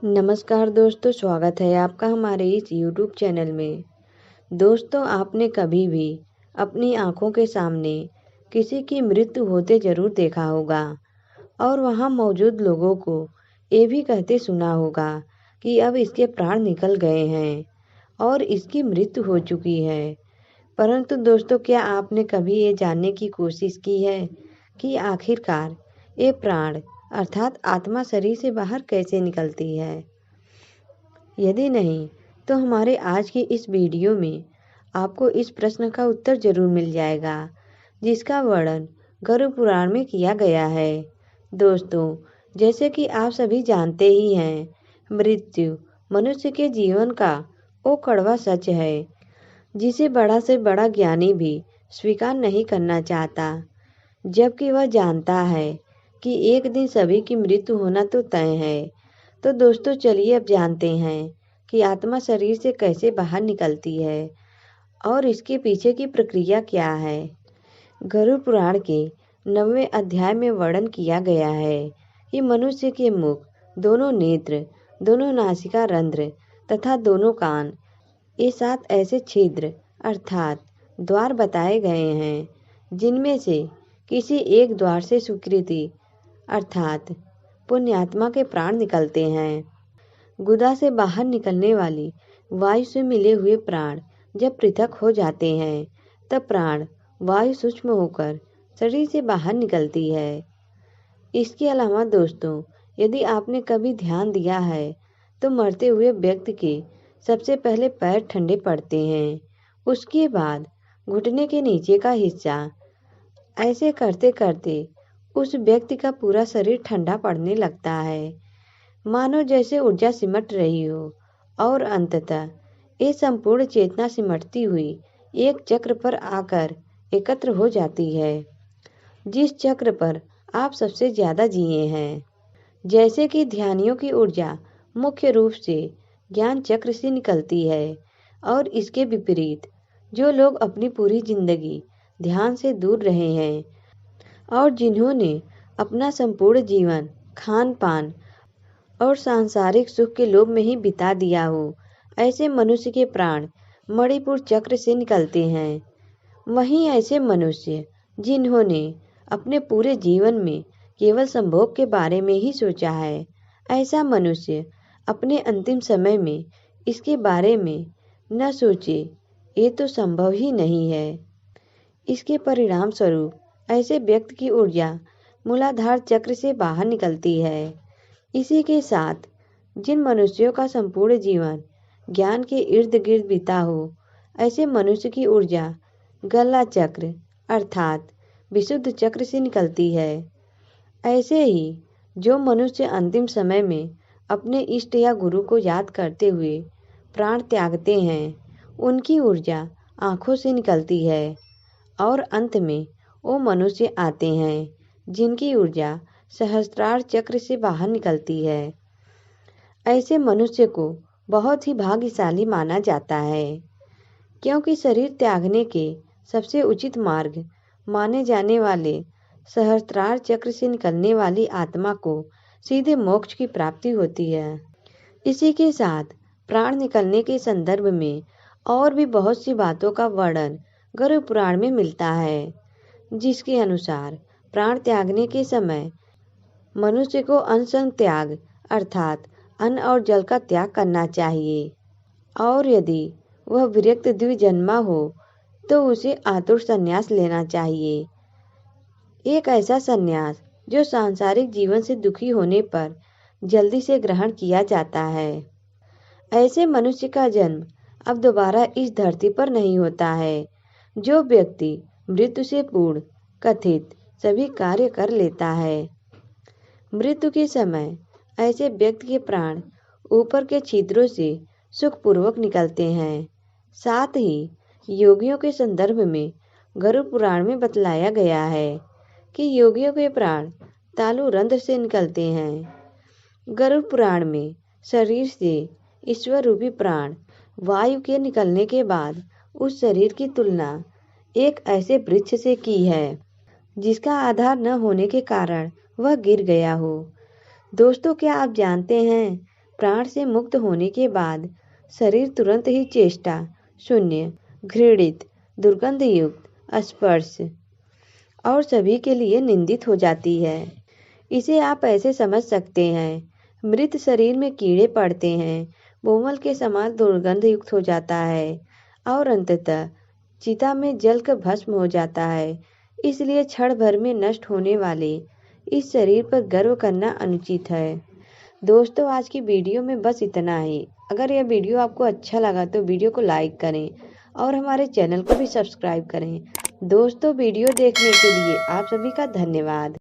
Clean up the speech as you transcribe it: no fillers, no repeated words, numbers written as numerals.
नमस्कार दोस्तों, स्वागत है आपका हमारे इस YouTube चैनल में। दोस्तों, आपने कभी भी अपनी आंखों के सामने किसी की मृत्यु होते जरूर देखा होगा और वहां मौजूद लोगों को ये भी कहते सुना होगा कि अब इसके प्राण निकल गए हैं और इसकी मृत्यु हो चुकी है। परंतु दोस्तों, क्या आपने कभी ये जानने की कोशिश की है कि आखिरकार ये प्राण अर्थात आत्मा शरीर से बाहर कैसे निकलती है? यदि नहीं, तो हमारे आज की इस वीडियो में आपको इस प्रश्न का उत्तर जरूर मिल जाएगा, जिसका वर्णन गरुड़ पुराण में किया गया है। दोस्तों, जैसे कि आप सभी जानते ही हैं, मृत्यु मनुष्य के जीवन का वो कड़वा सच है, जिसे बड़ा से बड़ा ज्ञानी भी स्वीकार नहीं करना चाहता, जबकि वह जानता है कि एक दिन सभी की मृत्यु होना तो तय है। तो दोस्तों, चलिए अब जानते हैं कि आत्मा शरीर से कैसे बाहर निकलती है और इसके पीछे की प्रक्रिया क्या है। गरुड़ पुराण के 9वें अध्याय में वर्णन किया गया है कि मनुष्य के मुख, दोनों नेत्र, दोनों नासिका रंध्र तथा दोनों कान, ये 7 ऐसे छिद्र अर्थात द्वार बताए गए हैं, जिनमें से किसी एक द्वार से सुकृति अर्थात पुण्यात्मा के प्राण निकलते हैं। गुदा से बाहर निकलने वाली वायु से मिले हुए प्राण जब पृथक हो जाते हैं, तब प्राण वायु सूक्ष्म होकर शरीर से बाहर निकलती है। इसके अलावा दोस्तों, यदि आपने कभी ध्यान दिया है तो मरते हुए व्यक्ति के सबसे पहले पैर ठंडे पड़ते हैं, उसके बाद घुटने के नीचे का हिस्सा। ऐसे करते करते उस व्यक्ति का पूरा शरीर ठंडा पड़ने लगता है, मानो जैसे ऊर्जा सिमट रही हो, और अंततः ये संपूर्ण चेतना सिमटती हुई एक चक्र पर आकर एकत्र हो जाती है, जिस चक्र पर आप सबसे ज्यादा जिए हैं। जैसे कि ध्यानियों की ऊर्जा मुख्य रूप से ज्ञान चक्र से निकलती है, और इसके विपरीत जो लोग अपनी पूरी जिंदगी ध्यान से दूर रहे हैं और जिन्होंने अपना संपूर्ण जीवन खान पान और सांसारिक सुख के लोभ में ही बिता दिया हो, ऐसे मनुष्य के प्राण मणिपुर चक्र से निकलते हैं। वहीं ऐसे मनुष्य जिन्होंने अपने पूरे जीवन में केवल संभोग के बारे में ही सोचा है, ऐसा मनुष्य अपने अंतिम समय में इसके बारे में न सोचे, ये तो संभव ही नहीं है। इसके परिणाम स्वरूप ऐसे व्यक्ति की ऊर्जा मूलाधार चक्र से बाहर निकलती है। इसी के साथ जिन मनुष्यों का संपूर्ण जीवन ज्ञान के इर्द गिर्द बीता हो, ऐसे मनुष्य की ऊर्जा गला चक्र अर्थात विशुद्ध चक्र से निकलती है। ऐसे ही जो मनुष्य अंतिम समय में अपने इष्ट या गुरु को याद करते हुए प्राण त्यागते हैं, उनकी ऊर्जा आँखों से निकलती है। और अंत में वो मनुष्य आते हैं जिनकी ऊर्जा सहस्त्रार चक्र से बाहर निकलती है। ऐसे मनुष्य को बहुत ही भाग्यशाली माना जाता है, क्योंकि शरीर त्यागने के सबसे उचित मार्ग माने जाने वाले सहस्त्रार चक्र से निकलने वाली आत्मा को सीधे मोक्ष की प्राप्ति होती है। इसी के साथ प्राण निकलने के संदर्भ में और भी बहुत सी बातों का वर्णन गरुड़ पुराण में मिलता है, जिसके अनुसार प्राण त्यागने के समय मनुष्य को अनशन त्याग अर्थात अन्न और जल का त्याग करना चाहिए, और यदि वह विरक्त द्विजन्मा हो तो उसे आतुर संन्यास लेना चाहिए। एक ऐसा संन्यास जो सांसारिक जीवन से दुखी होने पर जल्दी से ग्रहण किया जाता है। ऐसे मनुष्य का जन्म अब दोबारा इस धरती पर नहीं होता है। जो व्यक्ति मृत्यु से पूर्ण कथित सभी कार्य कर लेता है, मृत्यु के समय ऐसे व्यक्ति के प्राण ऊपर के छिद्रों से सुखपूर्वक निकलते हैं। साथ ही योगियों के संदर्भ में गरुड़ पुराण में बतलाया गया है कि योगियों के प्राण तालु रंध्र से निकलते हैं। गरुड़ पुराण में शरीर से ईश्वर रूपी प्राण वायु के निकलने के बाद उस शरीर की तुलना एक ऐसे वृक्ष से की है जिसका आधार न होने के कारण वह गिर गया हो। दोस्तों, क्या आप जानते हैं प्राण से मुक्त होने के बाद शरीर तुरंत ही चेष्टा शून्य, घृणित, दुर्गंध युक्त, स्पर्श और सभी के लिए निंदित हो जाती है। इसे आप ऐसे समझ सकते हैं, मृत शरीर में कीड़े पड़ते हैं, बोमल के समान दुर्गंध युक्त हो जाता है और अंततः चिता में जलकर भस्म हो जाता है। इसलिए क्षण भर में नष्ट होने वाले इस शरीर पर गर्व करना अनुचित है। दोस्तों, आज की वीडियो में बस इतना ही। अगर यह वीडियो आपको अच्छा लगा तो वीडियो को लाइक करें और हमारे चैनल को भी सब्सक्राइब करें। दोस्तों, वीडियो देखने के लिए आप सभी का धन्यवाद।